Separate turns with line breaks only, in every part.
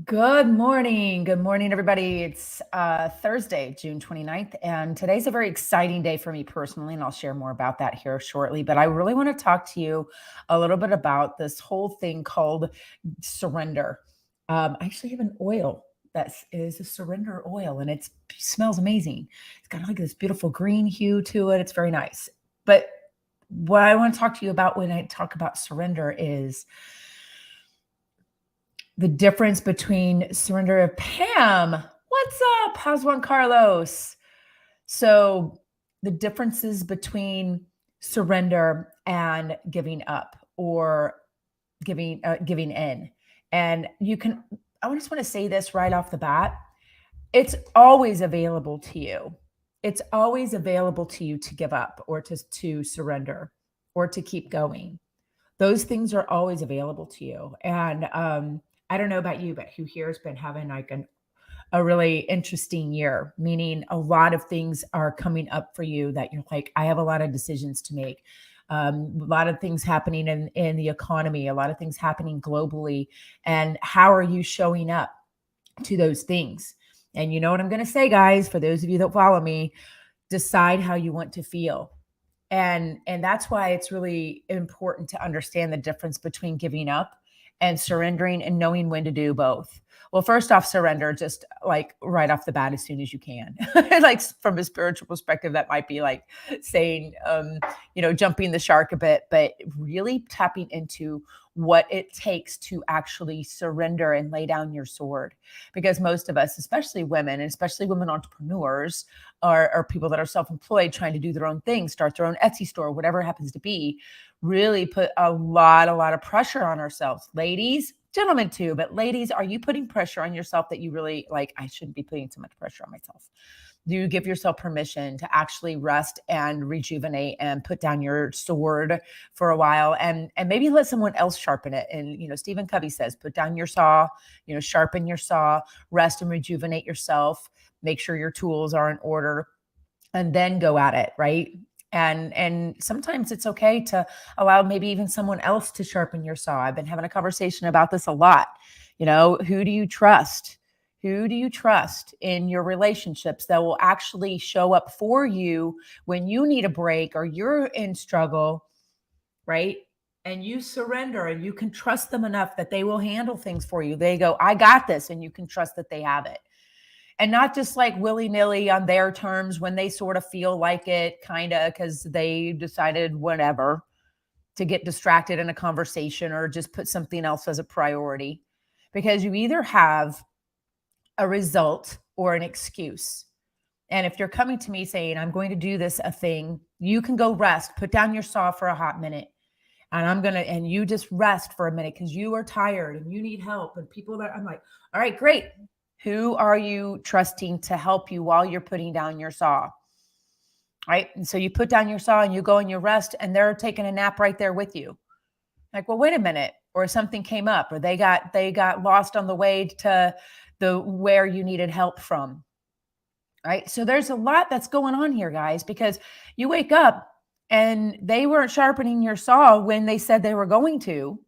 Good morning. Good morning, everybody. It's Thursday, June 29th, and today's a very exciting day for me personally, and I'll share more about that here shortly. But I really want to talk to you a little bit about this whole thing called surrender. I actually have an oil that is a surrender oil, and it smells amazing. It's got like this beautiful green hue to it. It's very nice. But what I want to talk to you about when I talk about surrender is the difference between surrender of Pam. What's up? How's Juan Carlos? So, the differences between surrender and giving up or giving in. And you can, I just want to say this right off the bat. It's always available to you. It's always available to you to give up or to surrender or to keep going. Those things are always available to you. And I don't know about you, but who here has been having like a really interesting year, meaning a lot of things are coming up for you that you're like, I have a lot of decisions to make. A lot of things happening in the economy, a lot of things happening globally. And how are you showing up to those things? And you know what I'm going to say, guys, for those of you that follow me, decide how you want to feel. And that's why it's really important to understand the difference between giving up and surrendering and knowing when to do both. Well, first off, surrender just like right off the bat as soon as you can. Like from a spiritual perspective, that might be like saying, jumping the shark a bit, but really tapping into what it takes to actually surrender and lay down your sword. Because most of us, especially women, and especially women entrepreneurs, are people that are self-employed trying to do their own thing, start their own Etsy store, whatever it happens to be, really put a lot of pressure on ourselves. Ladies, gentlemen too, but ladies, are you putting pressure on yourself that you really like? I shouldn't be putting so much pressure on myself. Do you give yourself permission to actually rest and rejuvenate and put down your sword for a while and maybe let someone else sharpen it? And Stephen Covey says, put down your saw, sharpen your saw, rest and rejuvenate yourself, make sure your tools are in order, and then go at it, right? And sometimes it's okay to allow maybe even someone else to sharpen your saw. I've been having a conversation about this a lot. Who do you trust? Who do you trust in your relationships that will actually show up for you when you need a break or you're in struggle, right? And you surrender and you can trust them enough that they will handle things for you. They go, I got this, and you can trust that they have it, and not just like willy-nilly on their terms when they sort of feel like it, kind of because they decided whatever to get distracted in a conversation or just put something else as a priority, because you either have a result or an excuse. And if you're coming to me saying, I'm going to do this a thing, you can go rest, put down your saw for a hot minute, and you just rest for a minute because you are tired and you need help. And people that I'm like, all right, great. Who are you trusting to help you while you're putting down your saw? Right. And so you put down your saw and you go and you rest, and they're taking a nap right there with you. Like, well, wait a minute. Or something came up, or they got lost on the way to the where you needed help from. Right. So there's a lot that's going on here, guys, because you wake up and they weren't sharpening your saw when they said they were going to,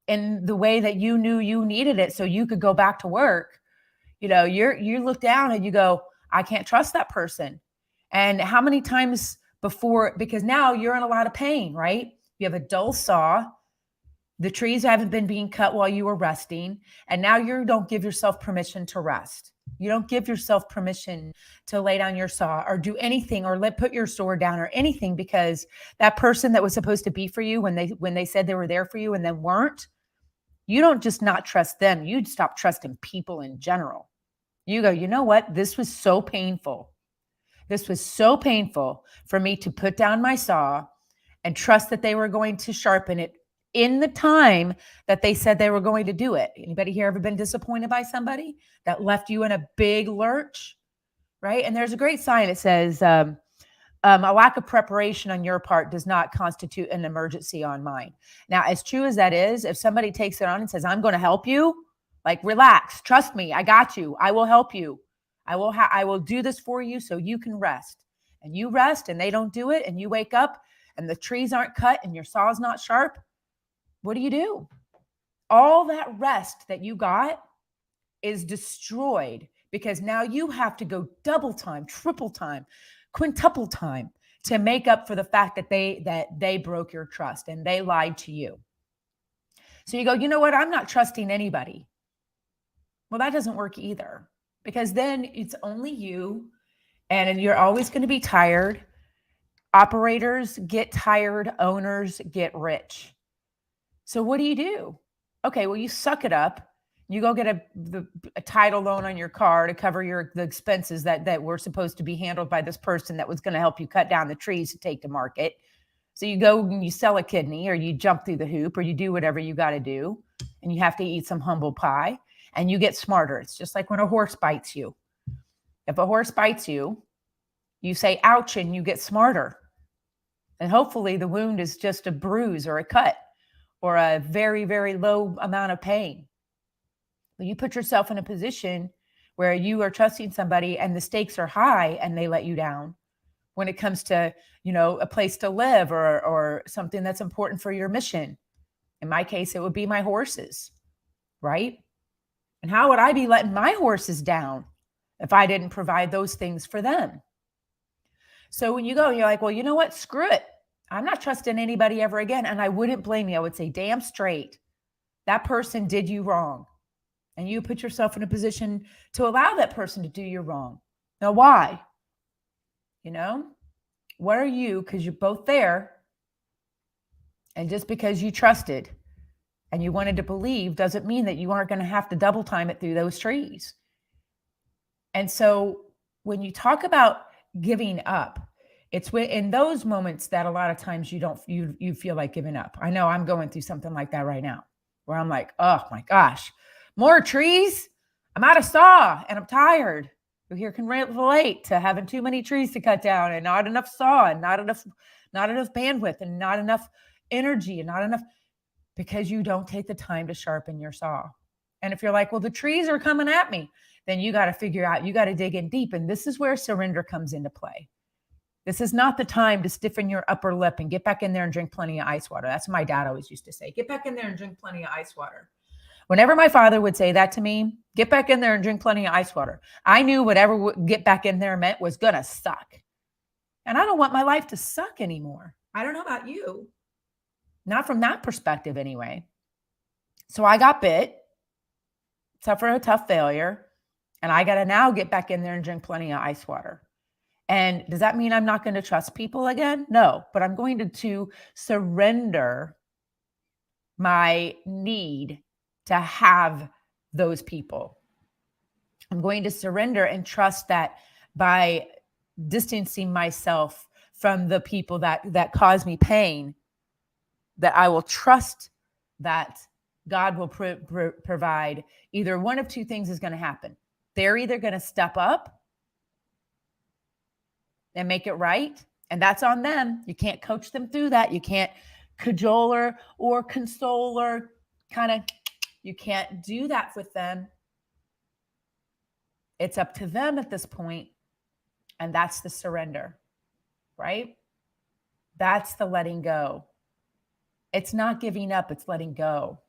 in the way that you knew you needed it so you could go back to work. You look down and you go, I can't trust that person. And how many times before, because now you're in a lot of pain, right? You have a dull saw. The trees haven't been being cut while you were resting. And now you don't give yourself permission to rest. You don't give yourself permission to lay down your saw or do anything, or put your sword down or anything, because that person that was supposed to be for you when they said they were there for you and then weren't, you don't just not trust them. You'd stop trusting people in general. You go, you know what? This was so painful. This was so painful for me to put down my saw and trust that they were going to sharpen it in the time that they said they were going to do it. Anybody here ever been disappointed by somebody that left you in a big lurch? Right. And there's a great sign. It says, a lack of preparation on your part does not constitute an emergency on mine. Now, as true as that is, if somebody takes it on and says, I'm going to help you, like, relax, trust me, I got you. I will help you. I will do this for you so you can rest. And you rest and they don't do it, and you wake up and the trees aren't cut and your saw's not sharp. What do? All that rest that you got is destroyed because now you have to go double time, triple time, quintuple time to make up for the fact that they broke your trust and they lied to you. So you go, you know what? I'm not trusting anybody. Well, that doesn't work either, because then it's only you and you're always going to be tired. Operators get tired, owners get rich. So what do? Okay, well, you suck it up. You go get a title loan on your car to cover the expenses that were supposed to be handled by this person that was going to help you cut down the trees to take to market. So you go and you sell a kidney, or you jump through the hoop, or you do whatever you got to do, and you have to eat some humble pie, and you get smarter. It's just like when a horse bites you. If a horse bites you, you say, ouch, and you get smarter. And hopefully the wound is just a bruise or a cut or a very, very low amount of pain. But you put yourself in a position where you are trusting somebody and the stakes are high and they let you down when it comes to, a place to live or something that's important for your mission. In my case, it would be my horses, right? And how would I be letting my horses down if I didn't provide those things for them? So when you go, you're like, well, you know what? Screw it. I'm not trusting anybody ever again. And I wouldn't blame you. I would say, damn straight, that person did you wrong. And you put yourself in a position to allow that person to do you wrong. Now, why? What are you? Because you're both there. And just because you trusted and you wanted to believe doesn't mean that you aren't going to have to double time it through those trees. And so when you talk about giving up, it's in those moments that a lot of times you feel like giving up. I know I'm going through something like that right now, where I'm like, oh my gosh, more trees. I'm out of saw and I'm tired. Who here can relate to having too many trees to cut down and not enough saw and not enough bandwidth and not enough energy and not enough, because you don't take the time to sharpen your saw. And if you're like, well, the trees are coming at me, then you got to figure out, you got to dig in deep. And this is where surrender comes into play. This is not the time to stiffen your upper lip and get back in there and drink plenty of ice water. That's what my dad always used to say. Get back in there and drink plenty of ice water. Whenever my father would say that to me, get back in there and drink plenty of ice water, I knew whatever get back in there meant was going to suck. And I don't want my life to suck anymore. I don't know about you. Not from that perspective anyway. So I got bit, suffered a tough failure, and I got to now get back in there and drink plenty of ice water. And does that mean I'm not going to trust people again? No, but I'm going to surrender my need to have those people. I'm going to surrender and trust that by distancing myself from the people that cause me pain, that I will trust that God will provide. Either one of two things is going to happen. They're either going to step up and make it right, and that's on them. You can't coach them through that. You can't cajole or console or you can't do that with them. It's up to them at this point, and that's the surrender, right? That's the letting go. It's not giving up, it's letting go.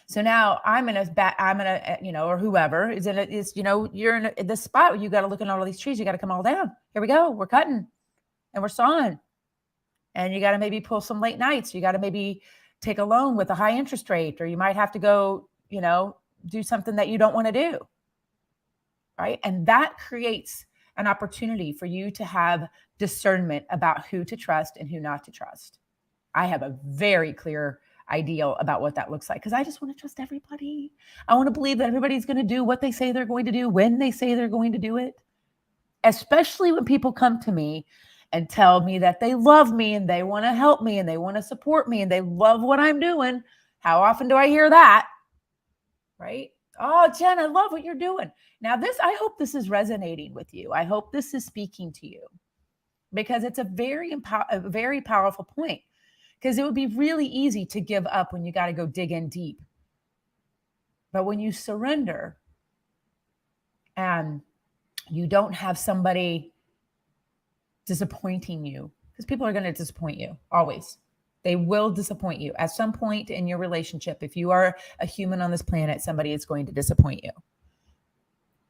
So now I'm gonna, or whoever is you're in this spot where you got to look at all these trees. You got to come all down. Here we go. We're cutting and we're sawing. And you got to maybe pull some late nights. You got to maybe take a loan with a high interest rate, or you might have to go, do something that you don't want to do. Right. And that creates an opportunity for you to have discernment about who to trust and who not to trust. I have a very clear ideal about what that looks like, because I just want to trust everybody. I want to believe that everybody's going to do what they say they're going to do when they say they're going to do it, especially when people come to me and tell me that they love me and they want to help me and they want to support me and they love what I'm doing. How often do I hear that? Right? Oh, Jen, I love what you're doing. Now I hope this is resonating with you. I hope this is speaking to you, because it's a very powerful point. Because it would be really easy to give up when you got to go dig in deep. But when you surrender and you don't have somebody disappointing you, because people are going to disappoint you always. They will disappoint you at some point in your relationship. If you are a human on this planet, somebody is going to disappoint you.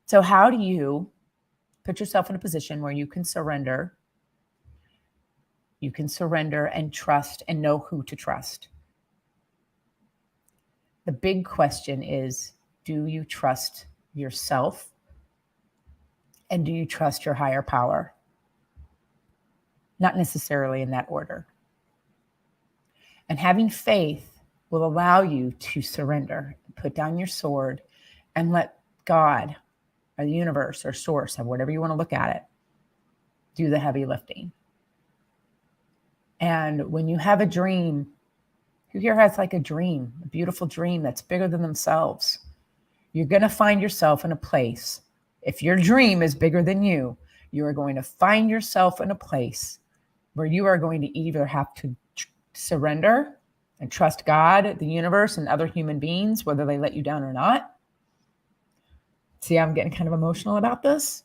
So how do you put yourself in a position where you can surrender? You can surrender and trust and know who to trust. The big question is, do you trust yourself? And do you trust your higher power? Not necessarily in that order. And having faith will allow you to surrender, put down your sword, and let God or the universe or source, or whatever you want to look at it, do the heavy lifting. And when you have a dream, who here has like a dream, a beautiful dream that's bigger than themselves? You're going to find yourself in a place. If your dream is bigger than you are going to find yourself in a place where you are going to either have to surrender and trust God, the universe, and other human beings, whether they let you down or not. See, I'm getting kind of emotional about this.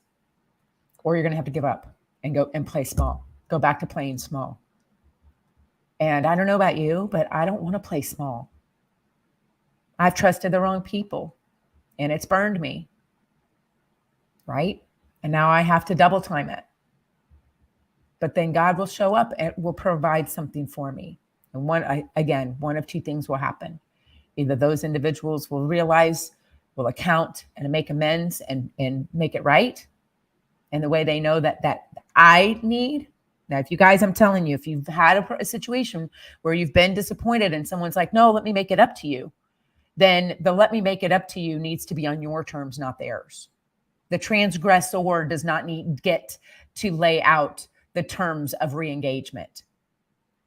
Or you're going to have to give up and go and play small. Go back to playing small. And I don't know about you, but I don't want to play small. I've trusted the wrong people and it's burned me. Right? And now I have to double time it. But then God will show up and will provide something for me. And one of two things will happen. Either those individuals will realize, will account and make amends and make it right. And the way they know that I need. Now, if you guys, I'm telling you, if you've had a situation where you've been disappointed and someone's like, no, let me make it up to you, then the let me make it up to you needs to be on your terms, not theirs. The transgressor does not get to lay out the terms of re-engagement,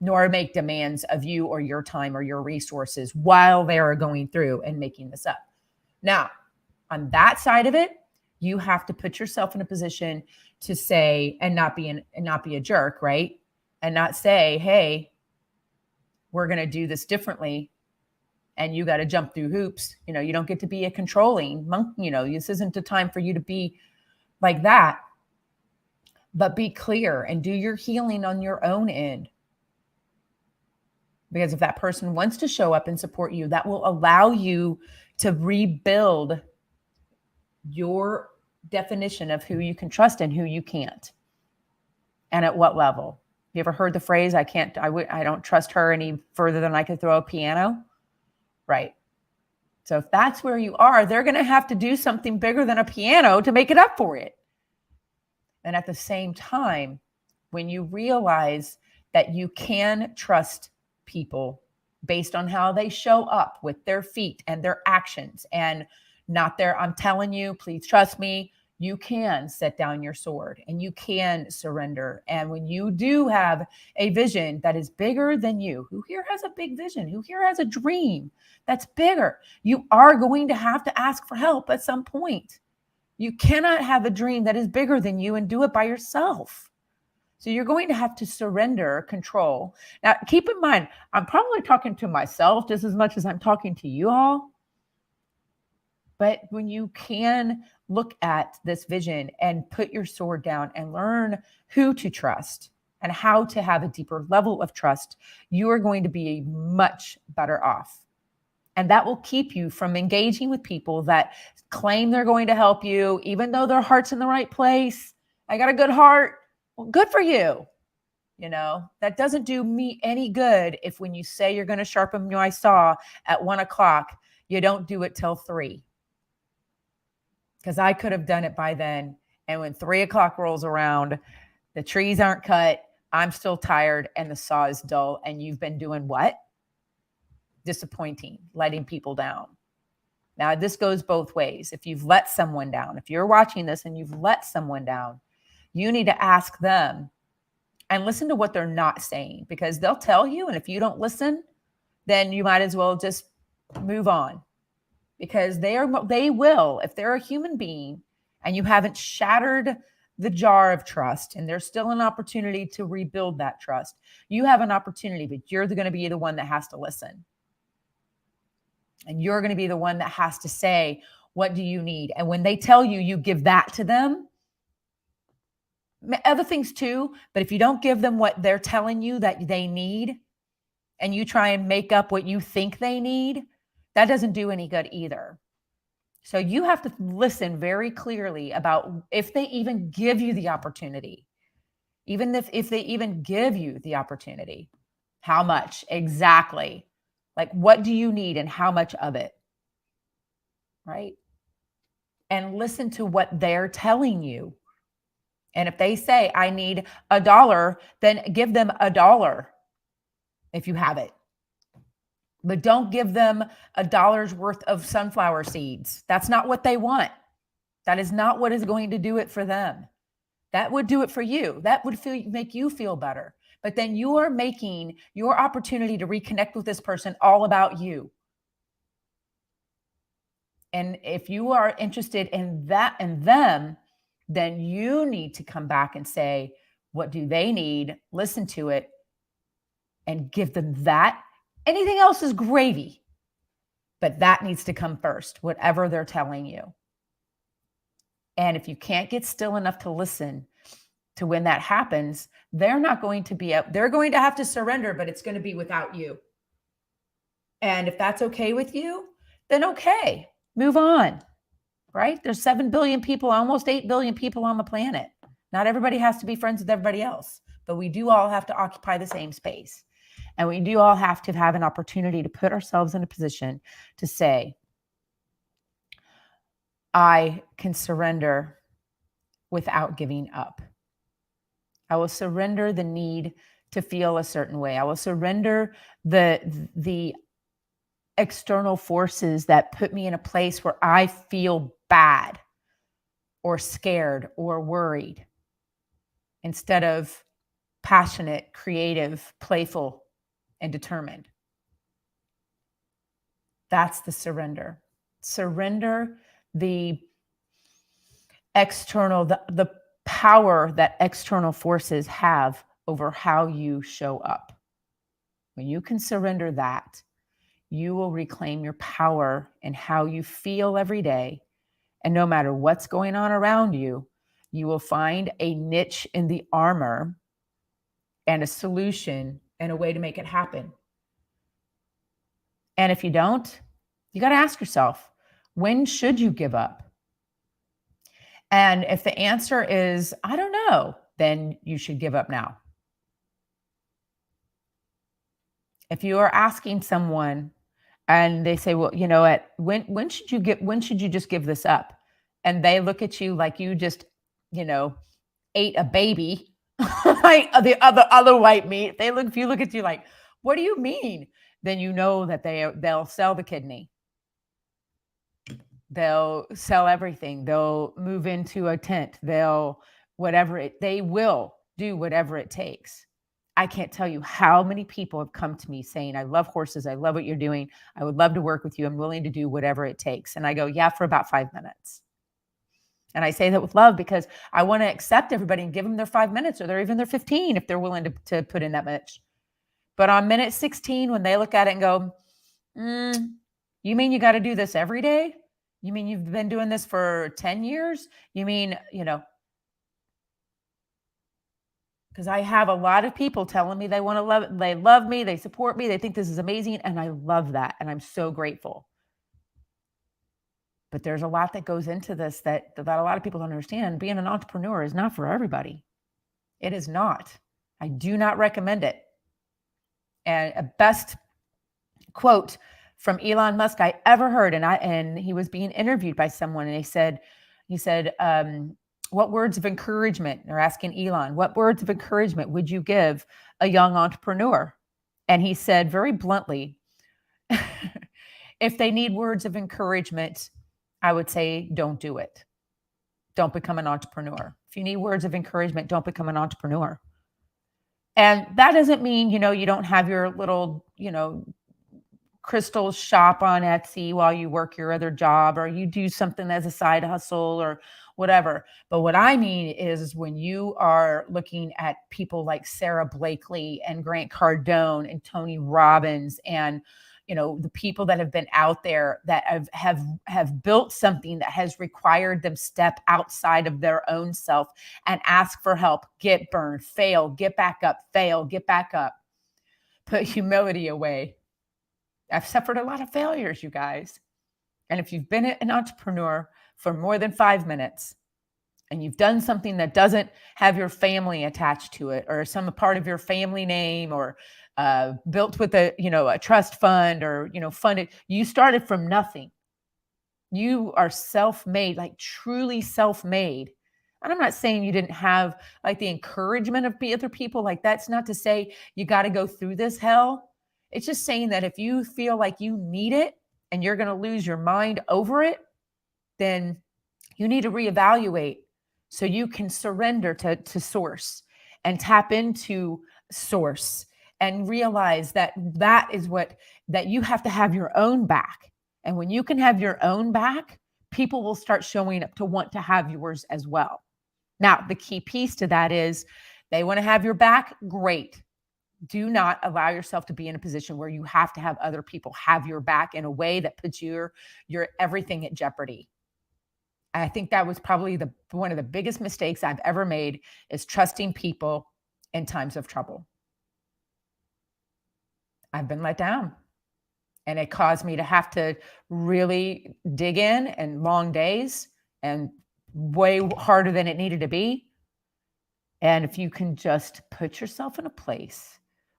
nor make demands of you or your time or your resources while they are going through and making this up. Now, on that side of it, you have to put yourself in a position to say, and not be a jerk, right? And not say, hey, we're going to do this differently. And you got to jump through hoops. You don't get to be a controlling monk. This isn't the time for you to be like that. But be clear and do your healing on your own end. Because if that person wants to show up and support you, that will allow you to rebuild your definition of who you can trust and who you can't. And at what level. You ever heard the phrase, I don't trust her any further than I could throw a piano? Right. So if that's where you are, they're going to have to do something bigger than a piano to make it up for it. And at the same time, when you realize that you can trust people based on how they show up with their feet and their actions and not their, I'm telling you, please trust me, you can set down your sword and you can surrender. And when you do have a vision that is bigger than you, who here has a big vision, who here has a dream that's bigger, you are going to have to ask for help at some point. You cannot have a dream that is bigger than you and do it by yourself. So you're going to have to surrender control. Now, keep in mind, I'm probably talking to myself just as much as I'm talking to you all. But when you can look at this vision and put your sword down and learn who to trust and how to have a deeper level of trust, you are going to be much better off. And that will keep you from engaging with people that claim they're going to help you, even though their heart's in the right place. I got a good heart. Well, good for you. That doesn't do me any good if when you say you're going to sharpen my saw at 1:00, you don't do it till 3. Because I could have done it by then. And when 3:00 rolls around, the trees aren't cut, I'm still tired, and the saw is dull. And you've been doing what? Disappointing, letting people down. Now, this goes both ways. If you've let someone down, if you're watching this and you've let someone down, you need to ask them and listen to what they're not saying, because they'll tell you. And if you don't listen, then you might as well just move on. Because they will, if they're a human being and you haven't shattered the jar of trust and there's still an opportunity to rebuild that trust, you have an opportunity, but you're going to be the one that has to listen. And you're going to be the one that has to say, what do you need? And when they tell you, you give that to them. Other things too, but if you don't give them what they're telling you that they need, and you try and make up what you think they need, that doesn't do any good either. So you have to listen very clearly about if they even give you the opportunity, even if they even give you the opportunity, how much exactly? Like, what do you need and how much of it? Right? And listen to what they're telling you. And if they say, I need $1, then give them $1 if you have it. But don't give them $1 worth of sunflower seeds. That's not what they want. That is not what is going to do it for them. That would do it for you. That would make you feel better. But then you are making your opportunity to reconnect with this person all about you. And if you are interested in that and them, then you need to come back and say, what do they need? Listen to it and give them that. Anything else is gravy, but that needs to come first, whatever they're telling you. And if you can't get still enough to listen to when that happens, they're not going to be up. They're going to have to surrender, but it's going to be without you. And if that's okay with you, then okay, move on, right? There's 7 billion people, almost 8 billion people on the planet. Not everybody has to be friends with everybody else, but we do all have to occupy the same space. And we do all have to have an opportunity to put ourselves in a position to say, I can surrender without giving up. I will surrender the need to feel a certain way. I will surrender the external forces that put me in a place where I feel bad or scared or worried, instead of passionate, creative, playful, and determined. That's the surrender. Surrender the external, the power that external forces have over how you show up. When you can surrender that, you will reclaim your power in how you feel every day. And no matter what's going on around you, you will find a niche in the armor and a solution and a way to make it happen. And if you don't, you got to ask yourself, when should you give up? And if the answer is, I don't know, then you should give up now. If you are asking someone and they say, well, you know what, when should you just give this up? And they look at you like you just, ate a baby, like the other white meat. If you look at you like, what do you mean? Then you know that they'll sell the kidney. They'll sell everything. They'll move into a tent. They will do whatever it takes. I can't tell you how many people have come to me saying, I love horses. I love what you're doing. I would love to work with you. I'm willing to do whatever it takes. And I go, yeah, for about 5 minutes. And I say that with love because I want to accept everybody and give them their 5 minutes, or even their 15 if they're willing to put in that much. But on minute 16, when they look at it and go, you mean you got to do this every day? You mean you've been doing this for 10 years? You mean, because I have a lot of people telling me they want to love it. They love me. They support me. They think this is amazing. And I love that. And I'm so grateful. But there's a lot that goes into this that a lot of people don't understand. Being an entrepreneur is not for everybody. It is not. I do not recommend it. And a best quote from Elon Musk I ever heard, and he was being interviewed by someone, and he said, what words of encouragement, they're asking Elon, what words of encouragement would you give a young entrepreneur? And he said very bluntly, if they need words of encouragement, I would say, don't do it. Don't become an entrepreneur. If you need words of encouragement, don't become an entrepreneur. And that doesn't mean, you don't have your little, crystal shop on Etsy while you work your other job, or you do something as a side hustle or whatever. But what I mean is when you are looking at people like Sarah Blakely and Grant Cardone and Tony Robbins and, the people that have been out there that have built something that has required them step outside of their own self and ask for help, get burned, fail, get back up, fail, get back up. put humility away. I've suffered a lot of failures, you guys. And if you've been an entrepreneur for more than 5 minutes and you've done something that doesn't have your family attached to it, or some part of your family name, or built with a trust fund, or funded, you started from nothing. You are self-made, like truly self-made. And I'm not saying you didn't have like the encouragement of other people. Like, that's not to say you got to go through this hell. It's just saying that if you feel like you need it and you're going to lose your mind over it, then you need to reevaluate so you can surrender to source and tap into source and realize that is that you have to have your own back. And when you can have your own back, people will start showing up to want to have yours as well. Now, the key piece to that is they want to have your back. Great. Do not allow yourself to be in a position where you have to have other people have your back in a way that puts your everything at jeopardy. And I think that was probably one of the biggest mistakes I've ever made, is trusting people in times of trouble. I've been let down, and it caused me to have to really dig in, and long days, and way harder than it needed to be. And if you can just put yourself in a place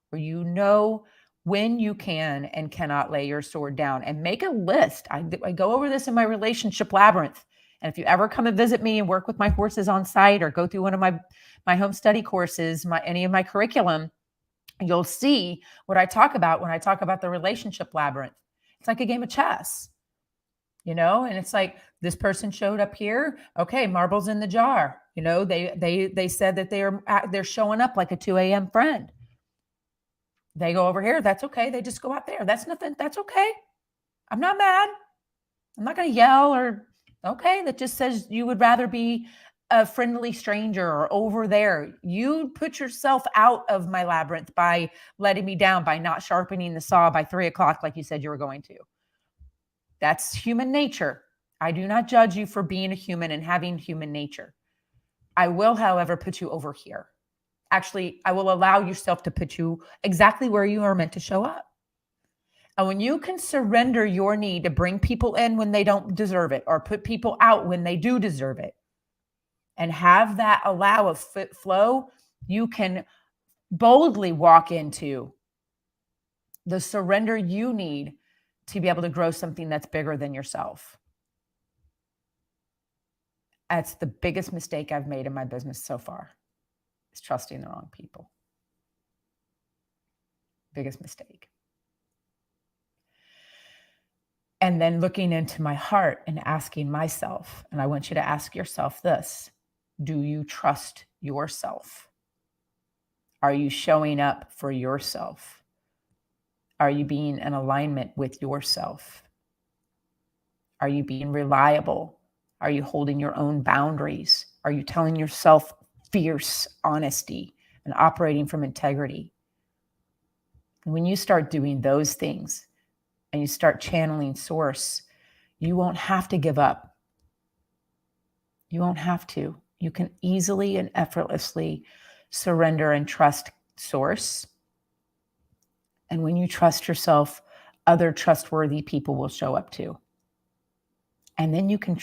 where you know when you can and cannot lay your sword down, and make a list. I go over this in my relationship labyrinth. And if you ever come and visit me and work with my horses on site, or go through one of my home study courses, any of my curriculum, you'll see what I talk about when I talk about the relationship labyrinth. It's like a game of chess, and it's like, this person showed up here. Okay, marbles in the jar. They said that they're showing up like a 2 a.m. friend. They go over here. That's okay. They just go out there. That's nothing. That's okay. I'm not mad. I'm not going to yell or, okay. That just says you would rather be a friendly stranger or over there. You put yourself out of my labyrinth by letting me down, by not sharpening the saw by 3:00, like you said you were going to. That's human nature. I do not judge you for being a human and having human nature. I will, however, put you over here. Actually, I will allow yourself to put you exactly where you are meant to show up. And when you can surrender your need to bring people in when they don't deserve it, or put people out when they do deserve it, and have that allow a flow, you can boldly walk into the surrender you need to be able to grow something that's bigger than yourself. That's the biggest mistake I've made in my business so far, is trusting the wrong people. Biggest mistake. And then looking into my heart and asking myself, and I want you to ask yourself this: do you trust yourself? Are you showing up for yourself? Are you being in alignment with yourself? Are you being reliable? Are you holding your own boundaries? Are you telling yourself fierce honesty and operating from integrity? When you start doing those things and you start channeling source, you won't have to give up. You won't have to. You can easily and effortlessly surrender and trust source. And when you trust yourself, other trustworthy people will show up too. And then you can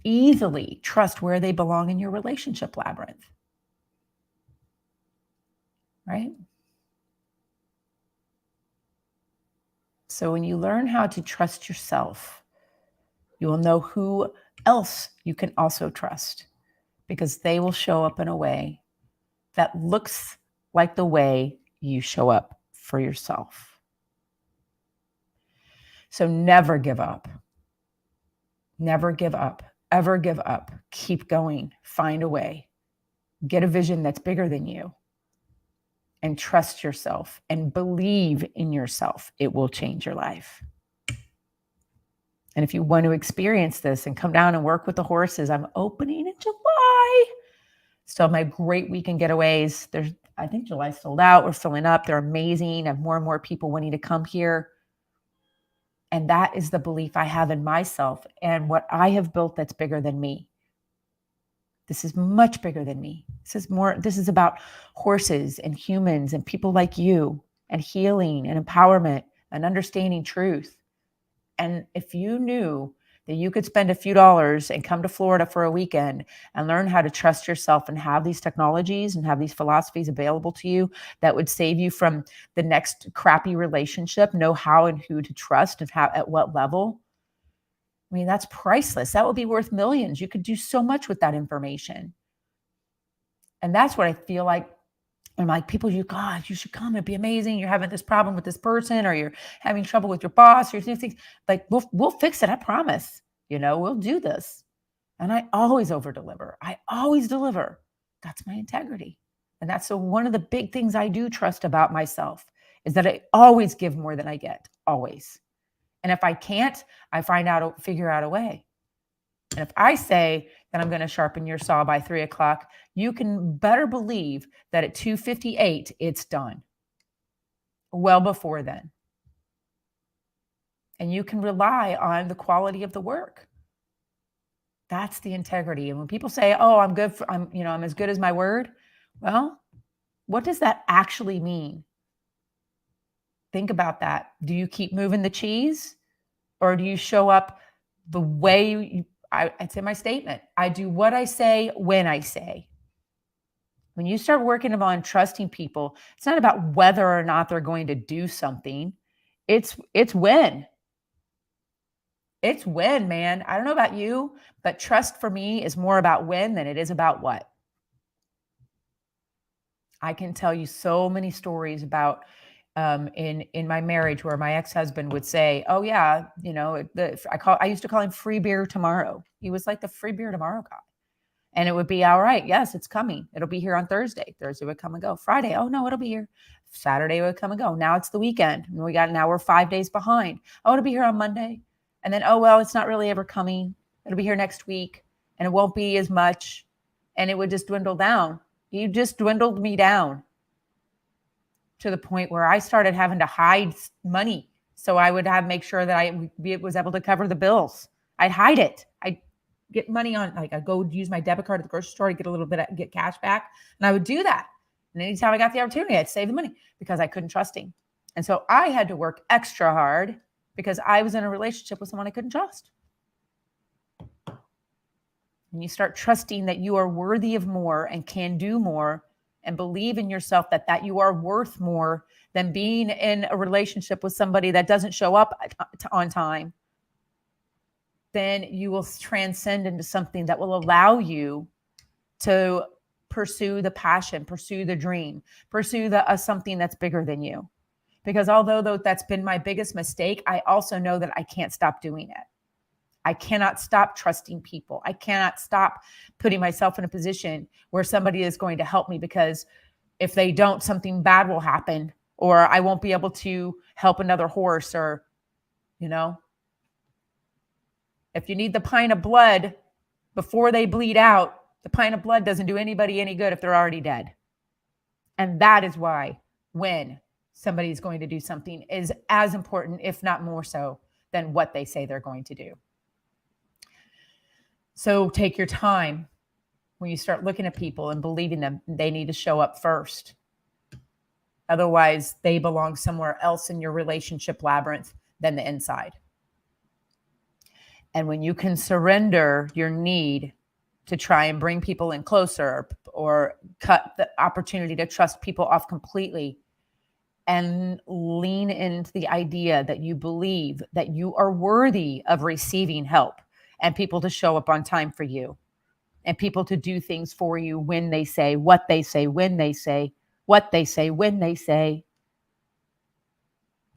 easily trust where they belong in your relationship labyrinth. Right? So when you learn how to trust yourself, you will know who else you can also trust, because they will show up in a way that looks like the way you show up for yourself. So never give up. Never give up. Ever give up. Keep going. Find a way. Get a vision that's bigger than you. And trust yourself and believe in yourself. It will change your life. And if you want to experience this and come down and work with the horses, I'm opening in July. Still have my great weekend getaways. I think July's sold out. We're filling up. They're amazing. I have more and more people wanting to come here. And that is the belief I have in myself and what I have built that's bigger than me. This is much bigger than me. This is about horses and humans and people like you and healing and empowerment and understanding truth. And if you knew that you could spend a few dollars and come to Florida for a weekend and learn how to trust yourself and have these technologies and have these philosophies available to you that would save you from the next crappy relationship, know how and who to trust and how at what level. I mean, that's priceless. That would be worth millions. You could do so much with that information. And that's what I feel like. I'm like, people, God, you should come. It'd be amazing. You're having this problem with this person, or you're having trouble with your boss, or things like we'll fix it. I promise. We'll do this. And I always over deliver. I always deliver. That's my integrity. And that's one of the big things I do trust about myself is that I always give more than I get. Always. And if I can't, I figure out a way. And if I say that I'm going to sharpen your saw by 3:00, you can better believe that at 2:58, it's done. Well before then. And you can rely on the quality of the work. That's the integrity. And when people say, "Oh, I'm as good as my word," well, what does that actually mean? Think about that. Do you keep moving the cheese, or do you show up the way I'd say my statement? I do what I say when I say. When you start working on trusting people, it's not about whether or not they're going to do something. It's when. It's when, man. I don't know about you, but trust for me is more about when than it is about what. I can tell you so many stories about in my marriage where my ex-husband would say, "Oh yeah, I used to call him free beer tomorrow." He was like the free beer tomorrow guy. And it would be, "All right, yes, it's coming. It'll be here on Thursday." Thursday would come and go. Friday, "Oh no, it'll be here." Saturday would come and go. Now it's the weekend. And now we're 5 days behind. "Oh, it'll be here on Monday." And then, "Oh well, it's not really ever coming. It'll be here next week. And it won't be as much." And it would just dwindle down. You just dwindled me down to the point where I started having to hide money. So I would make sure that I was able to cover the bills. I'd hide it. I'd get money on, like I'd go use my debit card at the grocery store to get a little bit, get cash back. And I would do that. And anytime I got the opportunity, I'd save the money because I couldn't trust him. And so I had to work extra hard because I was in a relationship with someone I couldn't trust. And you start trusting that you are worthy of more and can do more, and believe in yourself that you are worth more than being in a relationship with somebody that doesn't show up on time, then you will transcend into something that will allow you to pursue the passion, pursue the dream, pursue something that's bigger than you. Because although that's been my biggest mistake, I also know that I can't stop doing it. I cannot stop trusting people. I cannot stop putting myself in a position where somebody is going to help me, because if they don't, something bad will happen, or I won't be able to help another horse, or, if you need the pint of blood before they bleed out, the pint of blood doesn't do anybody any good if they're already dead. And that is why when somebody's going to do something is as important, if not more so, than what they say they're going to do. So take your time when you start looking at people and believing them. They need to show up first. Otherwise, they belong somewhere else in your relationship labyrinth than the inside. And when you can surrender your need to try and bring people in closer, or cut the opportunity to trust people off completely, and lean into the idea that you believe that you are worthy of receiving help, and people to show up on time for you, and people to do things for you when they say, what they say, when they say, what they say, when they say.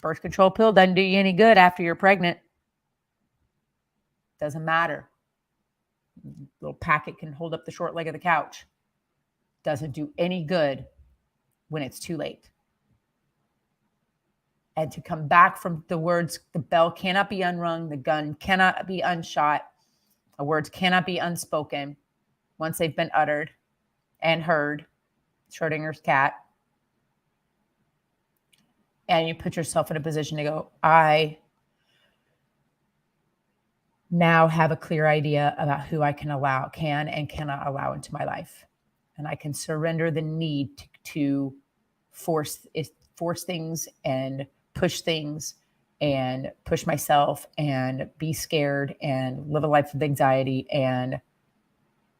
Birth control pill doesn't do you any good after you're pregnant. Doesn't matter. Little packet can hold up the short leg of the couch. Doesn't do any good when it's too late. And to come back from the words, the bell cannot be unrung, the gun cannot be unshot, the words cannot be unspoken once they've been uttered and heard, Schrodinger's cat. And you put yourself in a position to go, I now have a clear idea about who I can and cannot allow into my life. And I can surrender the need to force things and push myself and be scared and live a life of anxiety, and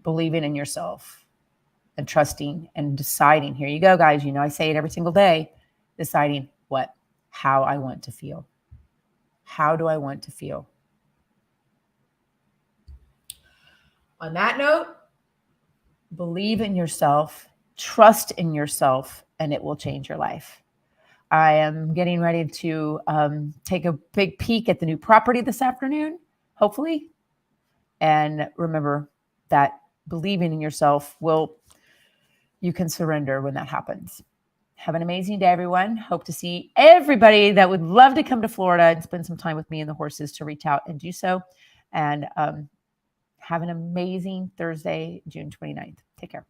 believing in yourself and trusting and deciding. Here you go, guys. I say it every single day, deciding how I want to feel. How do I want to feel? On that note, believe in yourself, trust in yourself, and it will change your life. I am getting ready to take a big peek at the new property this afternoon, hopefully. And remember that believing in yourself you can surrender when that happens. Have an amazing day, everyone. Hope to see everybody that would love to come to Florida and spend some time with me and the horses to reach out and do so. And have an amazing Thursday, June 29th. Take care.